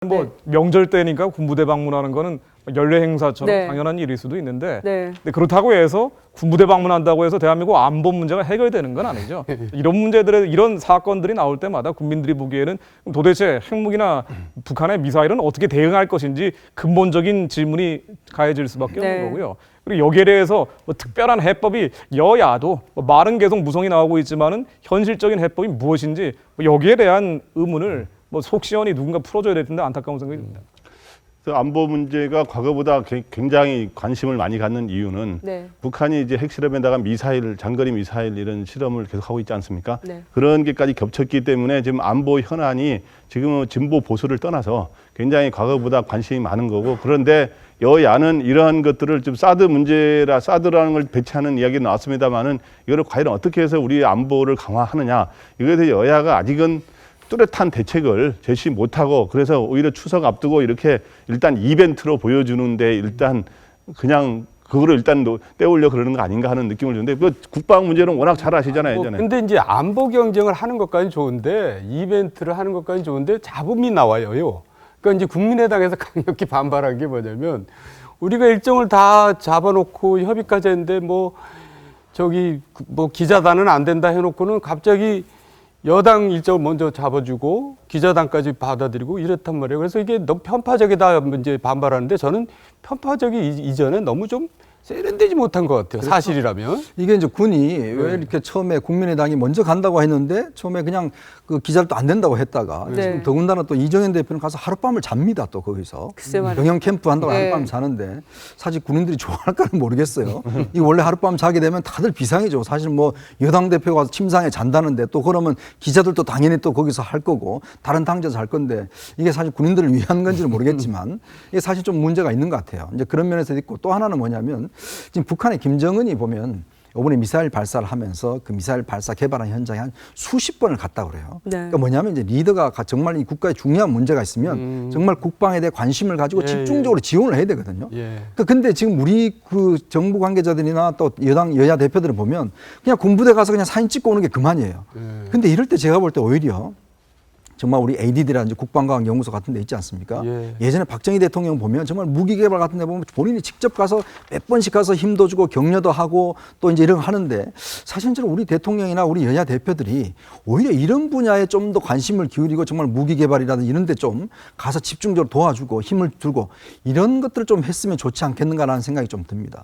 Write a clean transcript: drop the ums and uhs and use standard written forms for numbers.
뭐 명절 때니까 군부대 방문하는 거는 연례 행사처럼 네. 당연한 일일 수도 있는데 네. 근데 그렇다고 해서 군부대 방문한다고 해서 대한민국 안보 문제가 해결되는 건 아니죠. 이런 문제들에 이런 사건들이 나올 때마다 국민들이 보기에는 도대체 핵무기나 북한의 미사일은 어떻게 대응할 것인지 근본적인 질문이 가해질 수밖에 네. 없는 거고요. 그리고 여기에 대해서 뭐 특별한 해법이 여야도 뭐 말은 계속 무성이 나오고 있지만은 현실적인 해법이 무엇인지 뭐 여기에 대한 의문을 뭐 속 시원히 누군가 풀어줘야 될 텐데 안타까운 생각이 듭니다. 안보 문제가 과거보다 굉장히 관심을 많이 갖는 이유는 북한이 이제 핵실험에다가 미사일, 장거리 미사일 이런 실험을 계속하고 있지 않습니까? 그런 게까지 겹쳤기 때문에 지금 안보 현안이 지금은 진보 보수를 떠나서 굉장히 과거보다 관심이 많은 거고, 그런데 여야는 이러한 것들을 좀 사드라는 걸 배치하는 이야기 나왔습니다만은 이거를 과연 어떻게 해서 우리 안보를 강화하느냐, 이거에 대해 여야가 아직은 뚜렷한 대책을 제시 못하고, 그래서 오히려 추석 앞두고 이렇게 일단 이벤트로 보여주는데 일단 그냥 그거를 일단 떼우려 그러는 거 아닌가 하는 느낌을 주는데, 그 국방 문제는 워낙 잘 아시잖아요, 예전에. 근데 이제 안보 경쟁을 하는 것까지는 좋은데, 이벤트를 하는 것까지는 좋은데 잡음이 나와요. 그러니까 이제 국민의당에서 강력히 반발한 게 뭐냐면, 우리가 일정을 다 잡아놓고 협의까지 했는데 뭐 기자단은 안 된다 해놓고는 갑자기 여당 일정을 먼저 잡아주고 기자단까지 받아들이고 이렇단 말이에요. 그래서 이게 너무 편파적이다 이제 반발하는데, 저는 편파적이 이전에 너무 좀 세련되지 못한 것 같아요. 그렇죠. 사실이라면. 이게 이제 군이 왜 이렇게 처음에 국민의당이 먼저 간다고 했는데 처음에 그냥 그 기자들도 안 된다고 했다가 지금 더군다나 또 이정현 대표는 가서 하룻밤을 잡니다. 또 거기서 병영 캠프 한다고 하룻밤 자는데 사실 군인들이 좋아할까는 모르겠어요. 이 원래 하룻밤 자게 되면 다들 비상이죠. 사실 뭐 여당 대표가 침상에 잔다는데 또 그러면 기자들도 당연히 또 거기서 할 거고 다른 당에서 할 건데, 이게 사실 군인들을 위한 건지는 모르겠지만 이게 사실 좀 문제가 있는 것 같아요. 이제 그런 면에서 있고, 또 하나는 뭐냐면 지금 북한의 김정은이 보면 이번에 미사일 발사를 하면서 그 미사일 발사 개발한 현장에 한 수십 번을 갔다 그래요. 그러니까 뭐냐면 이제 리더가 정말 이 국가에 중요한 문제가 있으면 정말 국방에 대해 관심을 가지고 집중적으로 지원을 해야 되거든요. 그러니까 근데 지금 우리 그 정부 관계자들이나 또 여야 대표들을 보면 그냥 군부대 가서 그냥 사진 찍고 오는 게 그만이에요. 근데 이럴 때 제가 볼 때 오히려 정말 우리 ADD라든지 국방과학연구소 같은 데 있지 않습니까? 예전에 박정희 대통령 보면 정말 무기 개발 같은 데 보면 본인이 직접 가서 몇 번씩 가서 힘도 주고 격려도 하고 또 이제 이런 거 하는데, 사실은 우리 대통령이나 우리 여야 대표들이 오히려 이런 분야에 좀 더 관심을 기울이고 정말 무기 개발이라든지 이런 데 좀 가서 집중적으로 도와주고 힘을 주고 이런 것들을 좀 했으면 좋지 않겠는가라는 생각이 좀 듭니다.